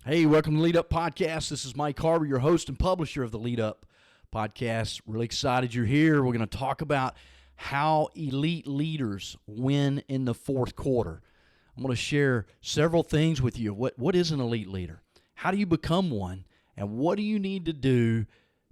Hey, welcome to the Lead Up Podcast. This is Mike Harbour, your host and publisher of the Lead Up Podcast. Really excited you're here. We're going to talk about how elite leaders win in the fourth quarter. I'm going to share several things with you. What is an elite leader? How do you become one? And what do you need to do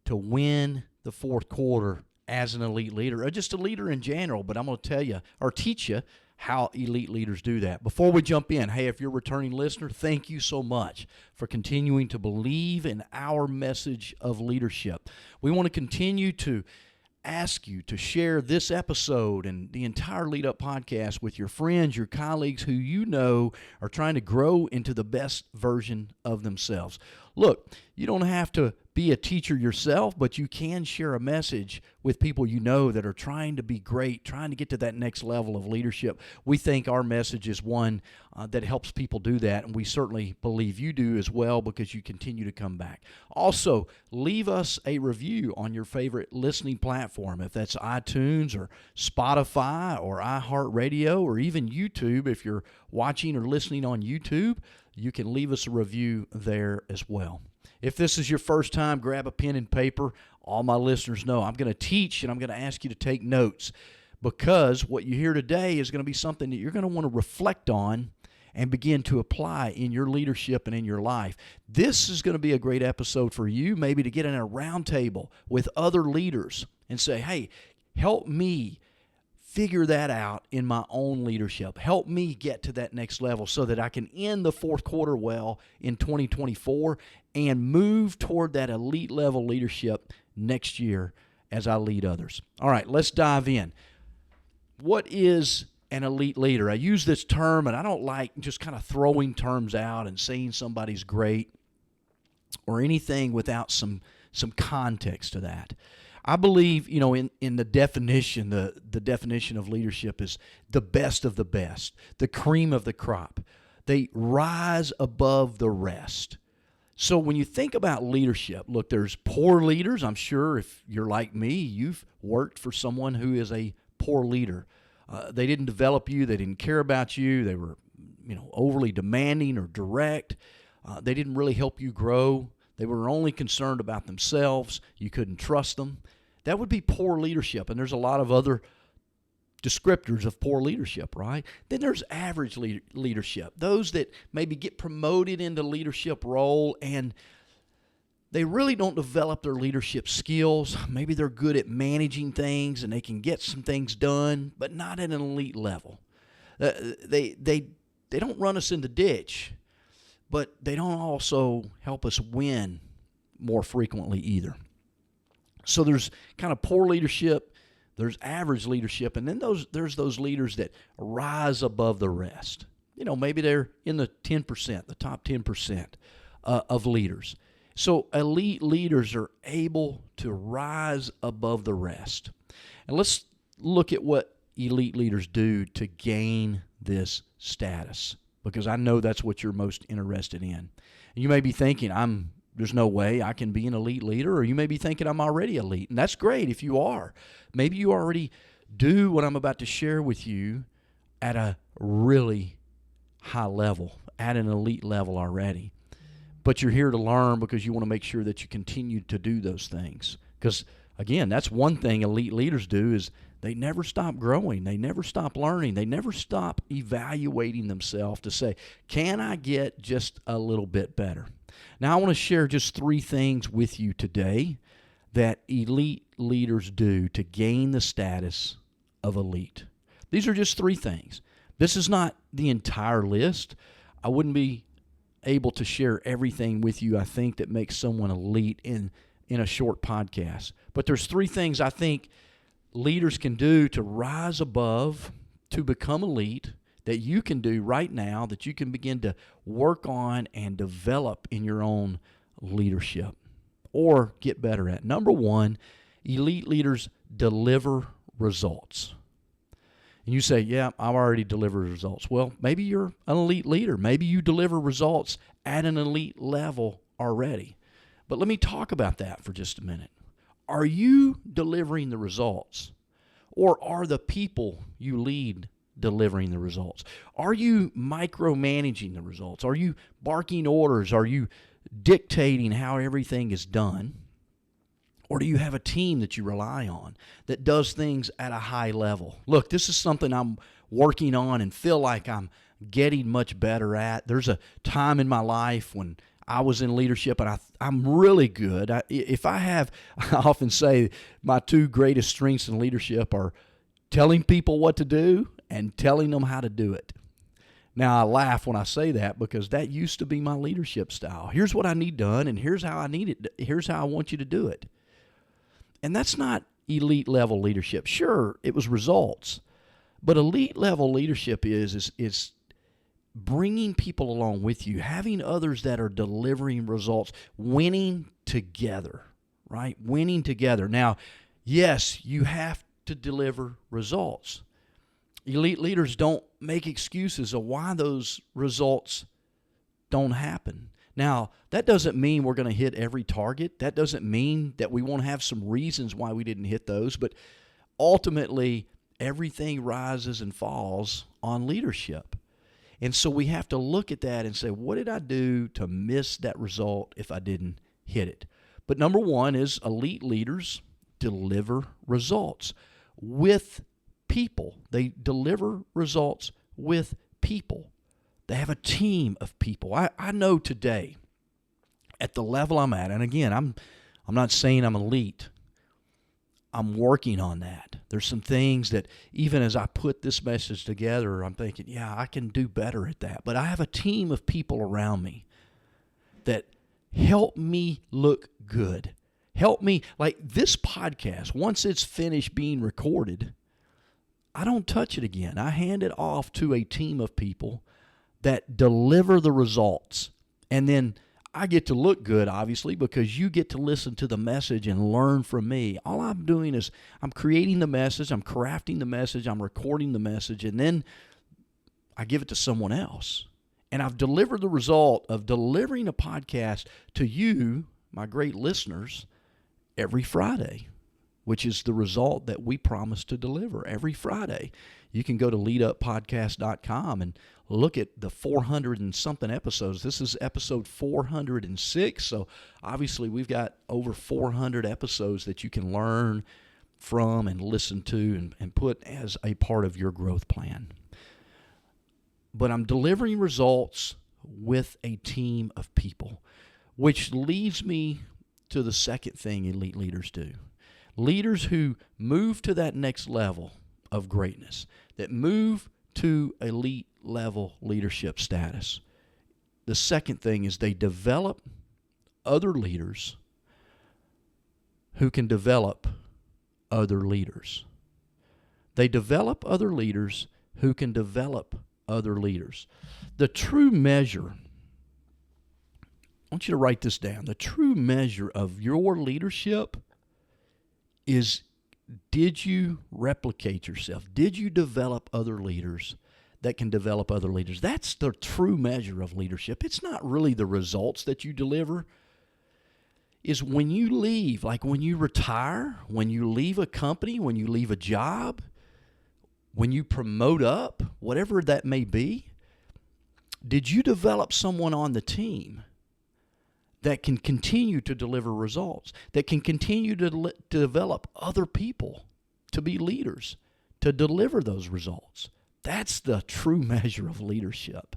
to win the fourth quarter as an elite leader, or just a leader in general? But I'm going to tell you or teach you how elite leaders do that. Before we jump in, hey, if you're a returning listener, thank you so much for continuing to believe in our message of leadership. We want to continue to ask you to share this episode and the entire Lead Up Podcast with your friends, your colleagues who you know are trying to grow into the best version of themselves. Look, you don't have to be a teacher yourself, but you can share a message with people you know that are trying to be great, trying to get to that next level of leadership. We think our message is one that helps people do that, and we certainly believe you do as well because you continue to come back. Also, leave us a review on your favorite listening platform, if that's iTunes or Spotify or iHeartRadio or even YouTube. If you're watching or listening on YouTube, you can leave us a review there as well. If this is your first time, grab a pen and paper. All my listeners know I'm going to teach and I'm going to ask you to take notes, because what you hear today is going to be something that you're going to want to reflect on and begin to apply in your leadership and in your life. This is going to be a great episode for you, maybe to get in a round table with other leaders and say, hey, help me figure that out in my own leadership. Help me get to that next level so that I can end the fourth quarter well in 2024 and move toward that elite level leadership next year as I lead others. All right, let's dive in. What is an elite leader? I use this term, and I don't like just kind of throwing terms out and saying somebody's great or anything without some context to that. I believe, in the definition, the definition of leadership is the best of the best, the cream of the crop. They rise above the rest. So when you think about leadership, look, there's poor leaders. I'm sure if you're like me, you've worked for someone who is a poor leader. They didn't develop you. They didn't care about you. They were, overly demanding or direct. They didn't really help you grow. They were only concerned about themselves. You couldn't trust them. That would be poor leadership. And there's a lot of other descriptors of poor leadership, right? Then there's average leadership. Those that maybe get promoted into leadership role and they really don't develop their leadership skills. Maybe they're good at managing things and they can get some things done, but not at an elite level. They don't run us in the ditch, but they don't also help us win more frequently either. So there's kind of poor leadership, there's average leadership, and then there's those leaders that rise above the rest. Maybe they're in the 10%, the top 10% of leaders. So elite leaders are able to rise above the rest. And let's look at what elite leaders do to gain this status, because I know that's what you're most interested in. And you may be thinking, there's no way I can be an elite leader, or you may be thinking I'm already elite, and that's great if you are. Maybe you already do what I'm about to share with you at a really high level, at an elite level already. But you're here to learn because you want to make sure that you continue to do those things. Because, again, that's one thing elite leaders do is they never stop growing. They never stop learning. They never stop evaluating themselves to say, can I get just a little bit better? Now, I want to share just 3 things with you today that elite leaders do to gain the status of elite. These are just 3 things. This is not the entire list. I wouldn't be able to share everything with you, I think, that makes someone elite in a short podcast. But there's 3 things I think leaders can do to rise above, to become elite, that you can do right now, that you can begin to work on and develop in your own leadership or get better at. Number 1, elite leaders deliver results. And you say, yeah, I've already delivered results. Well, maybe you're an elite leader. Maybe you deliver results at an elite level already. But let me talk about that for just a minute. Are you delivering the results? Or are the people you lead delivering the results? Are you micromanaging the results? Are you barking orders? Are you dictating how everything is done? Or do you have a team that you rely on that does things at a high level? Look, this is something I'm working on and feel like I'm getting much better at. There's a time in my life when I was in leadership and I'm really good. I often say my two greatest strengths in leadership are telling people what to do and telling them how to do it. Now, I laugh when I say that because that used to be my leadership style. Here's what I need done, and here's how I need it. Here's how I want you to do it. And that's not elite level leadership. Sure, it was results, but elite level leadership is bringing people along with you, having others that are delivering results, winning together, right? Winning together. Now, yes, you have to deliver results. Elite leaders don't make excuses of why those results don't happen. Now, that doesn't mean we're going to hit every target. That doesn't mean that we won't have some reasons why we didn't hit those. But ultimately, everything rises and falls on leadership. And so we have to look at that and say, what did I do to miss that result if I didn't hit it? But number one is elite leaders deliver results with people. They deliver results with people. They have a team of people. I know today at the level I'm at, and again, I'm not saying I'm elite. I'm working on that. There's some things that even as I put this message together, I'm thinking, yeah, I can do better at that. But I have a team of people around me that help me look good. Help me, like this podcast, once it's finished being recorded, I don't touch it again. I hand it off to a team of people that deliver the results. And then I get to look good, obviously, because you get to listen to the message and learn from me. All I'm doing is I'm creating the message, I'm crafting the message, I'm recording the message, and then I give it to someone else. And I've delivered the result of delivering a podcast to you, my great listeners, every Friday, which is the result that we promise to deliver every Friday. You can go to leaduppodcast.com and look at the 400 and something episodes. This is episode 406, so obviously we've got over 400 episodes that you can learn from and listen to and put as a part of your growth plan. But I'm delivering results with a team of people, which leads me to the second thing elite leaders do. Leaders who move to that next level of greatness, that move to elite level leadership status. The second thing is they develop other leaders who can develop other leaders. They develop other leaders who can develop other leaders. The true measure, I want you to write this down, the true measure of your leadership is, did you replicate yourself? Did you develop other leaders that can develop other leaders? That's the true measure of leadership. It's not really the results that you deliver. Is when you leave, like when you retire, when you leave a company, when you leave a job, when you promote up, whatever that may be, did you develop someone on the team that can continue to deliver results, that can continue to develop other people to be leaders, to deliver those results? That's the true measure of leadership.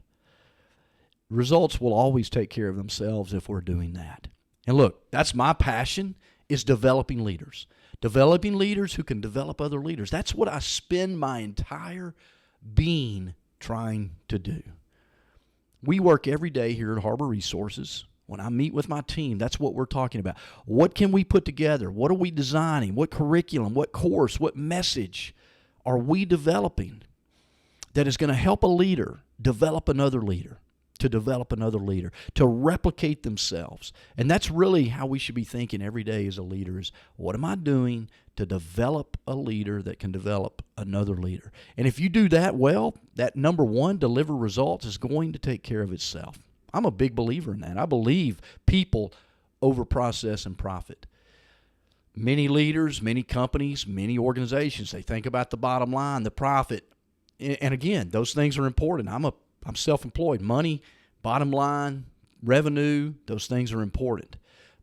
Results will always take care of themselves if we're doing that. And look, that's my passion, is developing leaders. Developing leaders who can develop other leaders. That's what I spend my entire being trying to do. We work every day here at Harbour Resources. When I meet with my team, that's what we're talking about. What can we put together? What are we designing? What curriculum, what course, what message are we developing that is going to help a leader develop another leader, to develop another leader, to replicate themselves? And that's really how we should be thinking every day as a leader is, what am I doing to develop a leader that can develop another leader? And if you do that well, that number one, deliver results, is going to take care of itself. I'm a big believer in that. I believe people over process and profit. Many leaders, many companies, many organizations, they think about the bottom line, the profit, And again, those things are important. I'm self-employed. Money, bottom line, revenue, those things are important.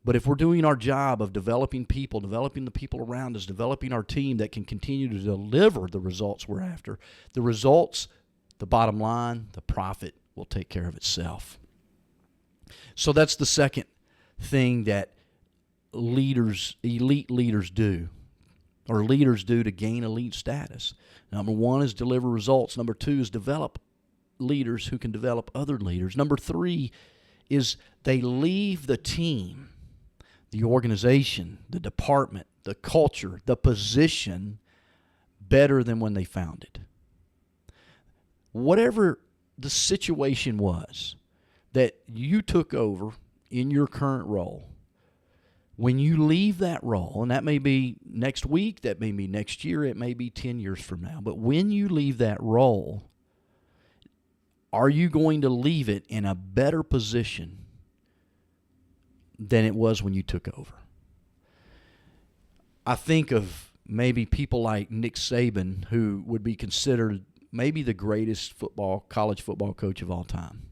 But if we're doing our job of developing people, developing the people around us, developing our team that can continue to deliver the results we're after, the results, the bottom line, the profit will take care of itself. So that's the second thing that elite leaders do, or leaders do to gain elite status. Number one is deliver results. Number two is develop leaders who can develop other leaders. Number three is they leave the team, the organization, the department, the culture, the position better than when they found it. Whatever the situation was that you took over in your current role, when you leave that role, and that may be next week, that may be next year, it may be 10 years from now, but when you leave that role, are you going to leave it in a better position than it was when you took over? I think of maybe people like Nick Saban, who would be considered maybe the greatest college football coach of all time.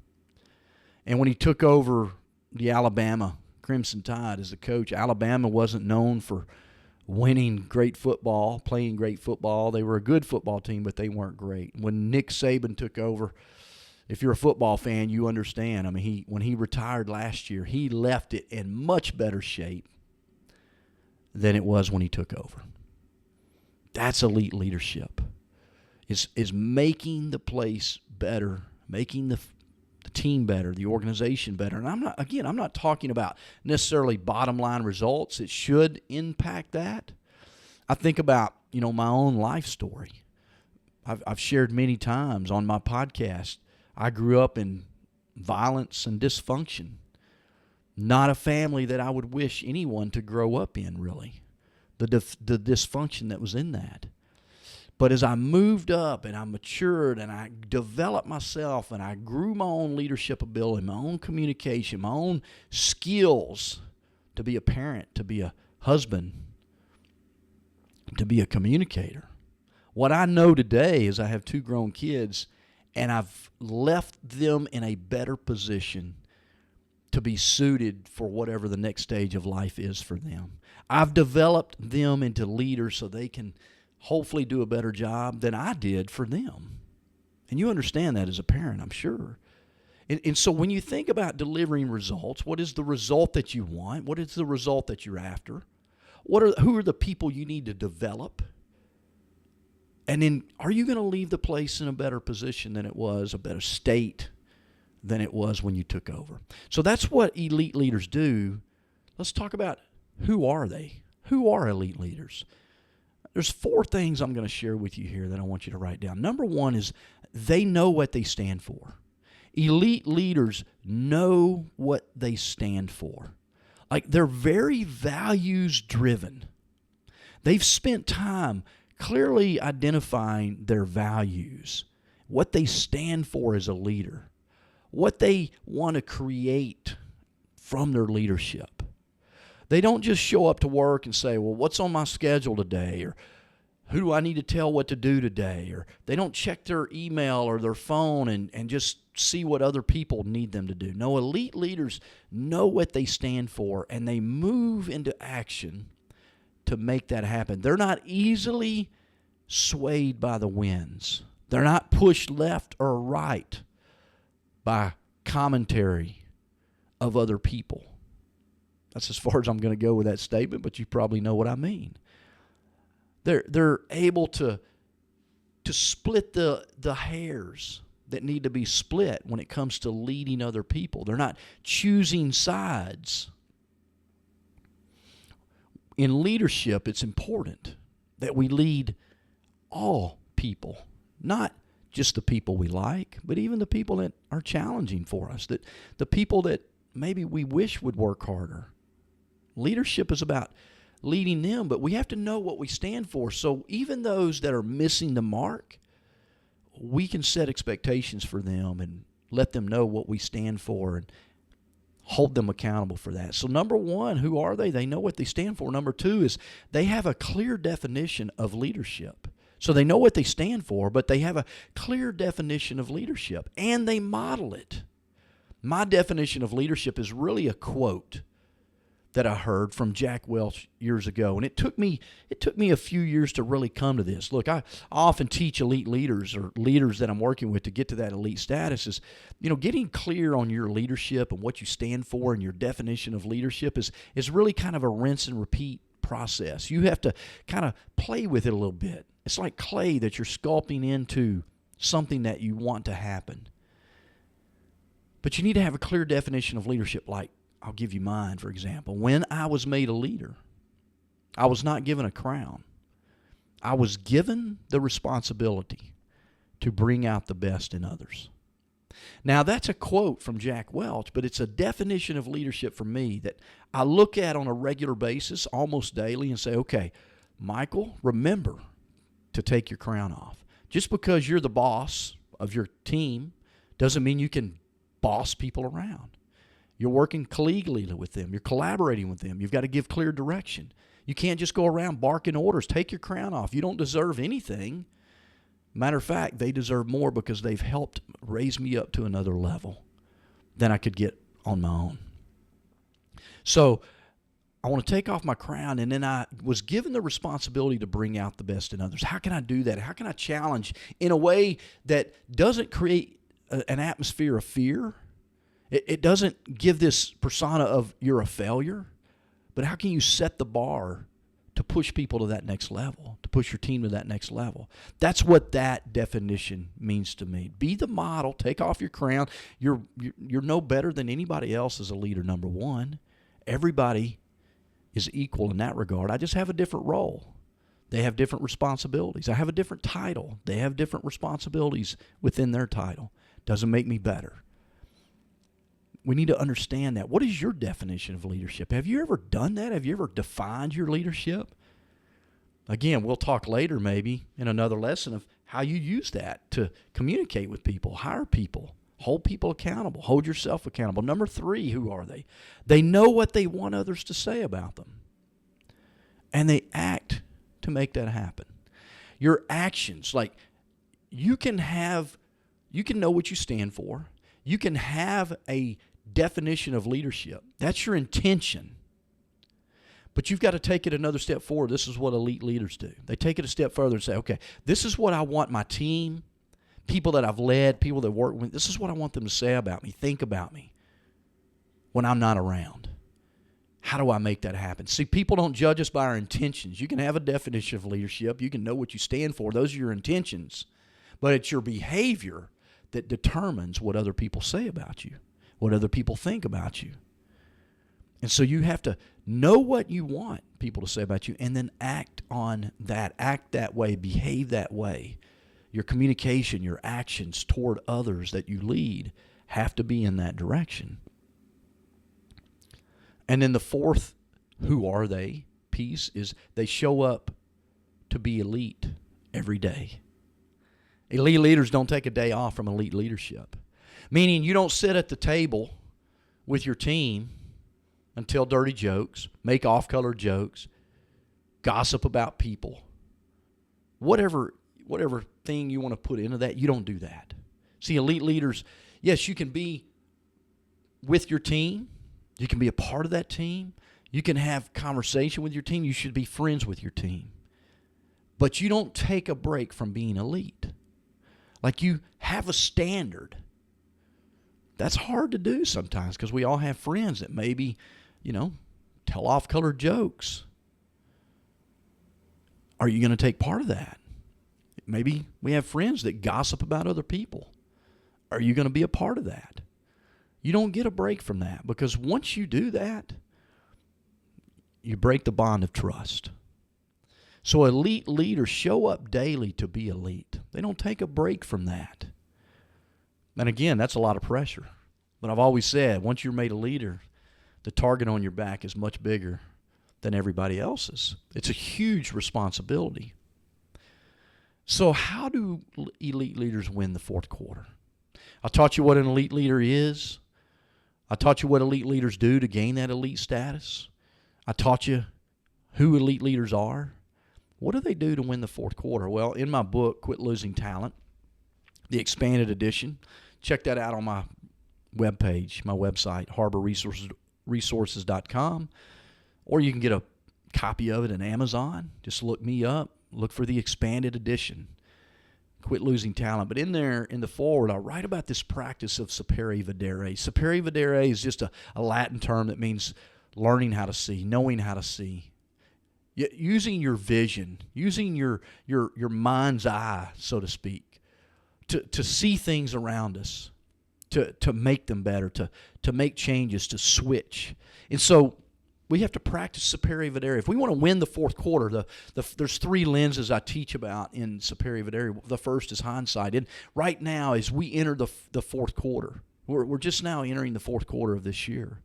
And when he took over the Alabama Crimson Tide as a coach, Alabama wasn't known for winning great football, playing great football. They were a good football team, but they weren't great. When Nick Saban took over, if you're a football fan, you understand. I mean, when he retired last year, he left it in much better shape than it was when he took over. That's elite leadership. Is making the place better, making the team better, the organization better. And I'm not talking about necessarily bottom line results. It should impact that. I think about, my own life story. I've shared many times on my podcast. I grew up in violence and dysfunction. Not a family that I would wish anyone to grow up in, really. The dysfunction that was in that. But as I moved up and I matured and I developed myself and I grew my own leadership ability, my own communication, my own skills to be a parent, to be a husband, to be a communicator. What I know today is I have 2 grown kids, and I've left them in a better position to be suited for whatever the next stage of life is for them. I've developed them into leaders so they can hopefully do a better job than I did for them. And you understand that as a parent, I'm sure. And so when you think about delivering results, what is the result that you want? What is the result that you're after? Who are the people you need to develop? And then are you going to leave the place in a better position than it was, a better state than it was when you took over? So that's what elite leaders do. Let's talk about who are they? Who are elite leaders? There's 4 things I'm going to share with you here that I want you to write down. Number 1 is they know what they stand for. Elite leaders know what they stand for. Like, they're very values driven. They've spent time clearly identifying their values, what they stand for as a leader, what they want to create from their leadership. They don't just show up to work and say, well, what's on my schedule today? Or who do I need to tell what to do today? Or they don't check their email or their phone and just see what other people need them to do. No, elite leaders know what they stand for, and they move into action to make that happen. They're not easily swayed by the winds. They're not pushed left or right by commentary of other people. That's as far as I'm going to go with that statement, but you probably know what I mean. They're able to split the hairs that need to be split when it comes to leading other people. They're not choosing sides. In leadership, it's important that we lead all people, not just the people we like, but even the people that are challenging for us, that the people that maybe we wish would work harder. Leadership is about leading them, but we have to know what we stand for. So even those that are missing the mark, we can set expectations for them and let them know what we stand for and hold them accountable for that. So number 1, who are they? They know what they stand for. Number 2 is they have a clear definition of leadership. So they know what they stand for, but they have a clear definition of leadership, and they model it. My definition of leadership is really a quote that I heard from Jack Welch years ago, and it took me a few years to really come to this. Look, I often teach elite leaders or leaders that I'm working with to get to that elite status is, getting clear on your leadership and what you stand for and your definition of leadership is really kind of a rinse and repeat process. You have to kind of play with it a little bit. It's like clay that you're sculpting into something that you want to happen. But you need to have a clear definition of leadership. Like, I'll give you mine, for example. When I was made a leader, I was not given a crown. I was given the responsibility to bring out the best in others. Now, that's a quote from Jack Welch, but it's a definition of leadership for me that I look at on a regular basis, almost daily, and say, okay, Michael, remember to take your crown off. Just because you're the boss of your team doesn't mean you can boss people around. You're working collegially with them. You're collaborating with them. You've got to give clear direction. You can't just go around barking orders. Take your crown off. You don't deserve anything. Matter of fact, they deserve more because they've helped raise me up to another level than I could get on my own. So I want to take off my crown, and then I was given the responsibility to bring out the best in others. How can I do that? How can I challenge in a way that doesn't create an atmosphere of fear? It doesn't give this persona of you're a failure, but how can you set the bar to push people to that next level, to push your team to that next level? That's what that definition means to me. Be the model. Take off your crown. You're no better than anybody else as a leader, number one. Everybody is equal in that regard. I just have a different role. They have different responsibilities. I have a different title. They have different responsibilities within their title. Doesn't make me better. We need to understand that. What is your definition of leadership? Have you ever done that? Have you ever defined your leadership? Again, we'll talk later maybe in another lesson of how you use that to communicate with people, hire people, hold people accountable, hold yourself accountable. Number 3, who are they? They know what they want others to say about them, and they act to make that happen. Your actions, like you can know what you stand for. You can have a definition of leadership. That's your intention. But you've got to take it another step forward. This is what elite leaders do. They take it a step further and say, okay, this is what I want my team, people that I've led, people that work with, this is what I want them to say about me, think about me when I'm not around. How do I make that happen? See, people don't judge us by our intentions. You can have a definition of leadership. You can know what you stand for. Those are your intentions. But it's your behavior that determines what other people say about you, what other people think about you. And so you have to know what you want people to say about you and then act on that, act that way, behave that way. Your communication, your actions toward others that you lead have to be in that direction. And then the 4th, who are they, piece is they show up to be elite every day. Elite leaders don't take a day off from elite leadership, meaning you don't sit at the table with your team and tell dirty jokes, make off-color jokes, gossip about people. Whatever thing you want to put into that, you don't do that. See, elite leaders, yes, you can be with your team. You can be a part of that team. You can have conversation with your team. You should be friends with your team. But you don't take a break from being elite. Like you have a standard. That's hard to do sometimes because we all have friends that maybe, tell off-color jokes. Are you going to take part of that? Maybe we have friends that gossip about other people. Are you going to be a part of that? You don't get a break from that because once you do that, you break the bond of trust. So elite leaders show up daily to be elite. They don't take a break from that. And again, that's a lot of pressure. But I've always said, once you're made a leader, the target on your back is much bigger than everybody else's. It's a huge responsibility. So how do elite leaders win the 4th quarter? I taught you what an elite leader is. I taught you what elite leaders do to gain that elite status. I taught you who elite leaders are. What do they do to win the fourth quarter? Well, in my book, Quit Losing Talent, the expanded edition, check that out on my webpage, my website, harborresources.com, or you can get a copy of it on Amazon. Just look me up. Look for the expanded edition, Quit Losing Talent. But in there, in the foreword, I write about this practice of sapere videre. Sapere videre is just a Latin term that means learning how to see, knowing how to see, using your vision, using your mind's eye, so to speak, to see things around us, to make them better, to make changes, to switch. And so we have to practice sapere videre. If we want to win the fourth quarter, there's three lenses I teach about in sapere videre. The first is hindsight. And right now, as we enter the fourth quarter, we're just now entering the fourth quarter of this year.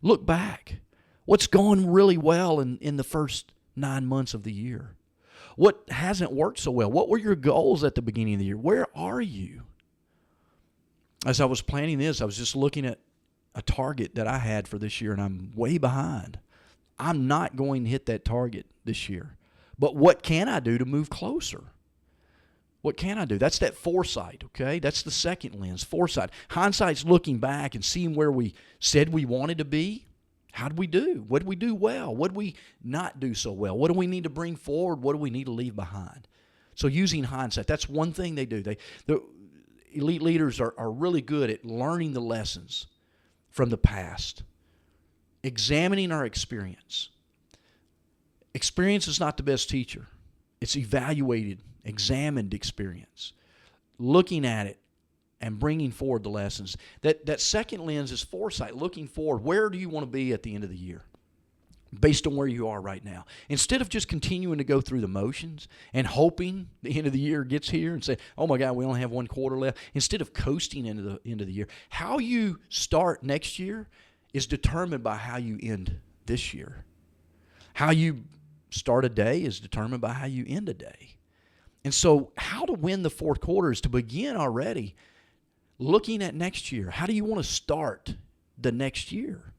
Look back. What's gone really well in the first 9 months of the year? What hasn't worked so well? What were your goals at the beginning of the year? Where are you? As I was planning this, I was just looking at a target that I had for this year, and I'm way behind. I'm not going to hit that target this year. But what can I do to move closer? What can I do? That's that foresight, okay? That's the second lens, foresight. Hindsight's looking back and seeing where we said we wanted to be. How did we do? What did we do well? What did we not do so well? What do we need to bring forward? What do we need to leave behind? So using hindsight, that's one thing they do. The elite leaders are really good at learning the lessons from the past, examining our experience. Experience is not the best teacher. It's evaluated, examined experience, looking at it and bringing forward the lessons. That second lens is foresight, looking forward. Where do you want to be at the end of the year based on where you are right now? Instead of just continuing to go through the motions and hoping the end of the year gets here and say, oh my God, we only have one quarter left. Instead of coasting into the end of the year, how you start next year is determined by how you end this year. How you start a day is determined by how you end a day. And so how to win the fourth quarter is to begin already looking at next year. How do you want to start the next year?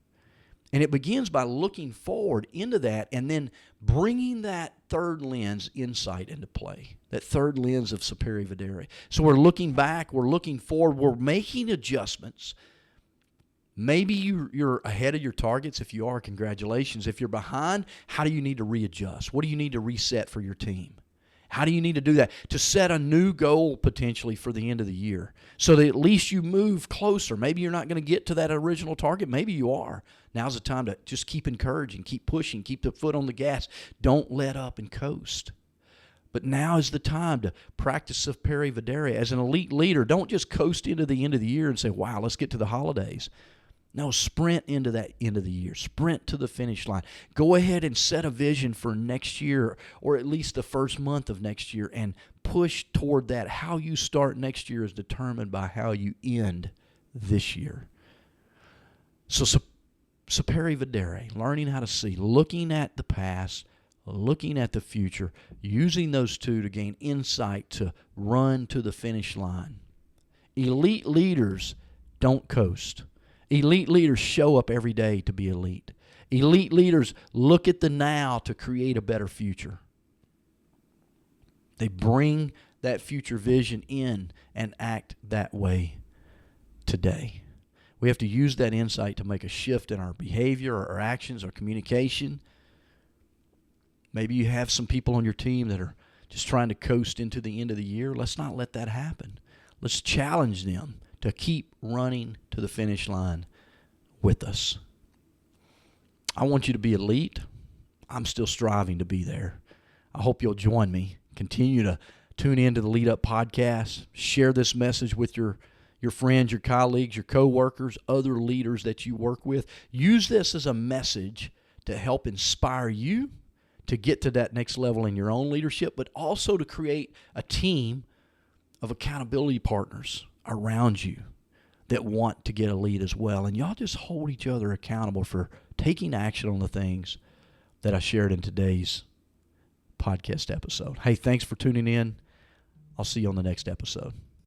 And it begins by looking forward into that and then bringing that third lens, insight, into play, that third lens of sapere videre. So we're looking back, we're looking forward, we're making adjustments. Maybe you're ahead of your targets. If you are, congratulations. If you're behind, how do you need to readjust? What do you need to reset for your team? How do you need to do that? To set a new goal potentially for the end of the year so that at least you move closer. Maybe you're not going to get to that original target. Maybe you are. Now's the time to just keep encouraging, keep pushing, keep the foot on the gas. Don't let up and coast. But now is the time to practice sapere videre. As an elite leader, don't just coast into the end of the year and say, wow, let's get to the holidays. No, sprint into that end of the year. Sprint to the finish line. Go ahead and set a vision for next year or at least the first month of next year and push toward that. How you start next year is determined by how you end this year. So sapere videre, learning how to see, looking at the past, looking at the future, using those two to gain insight to run to the finish line. Elite leaders don't coast. Elite leaders show up every day to be elite. Elite leaders look at the now to create a better future. They bring that future vision in and act that way today. We have to use that insight to make a shift in our behavior, our actions, our communication. Maybe you have some people on your team that are just trying to coast into the end of the year. Let's not let that happen. Let's challenge them to keep running to the finish line with us. I want you to be elite. I'm still striving to be there. I hope you'll join me. Continue to tune in to the Lead Up podcast. Share this message with your friends, your colleagues, your coworkers, other leaders that you work with. Use this as a message to help inspire you to get to that next level in your own leadership, but also to create a team of accountability partners around you that want to get a lead as well. And y'all just hold each other accountable for taking action on the things that I shared in today's podcast episode. Hey, thanks for tuning in. I'll see you on the next episode.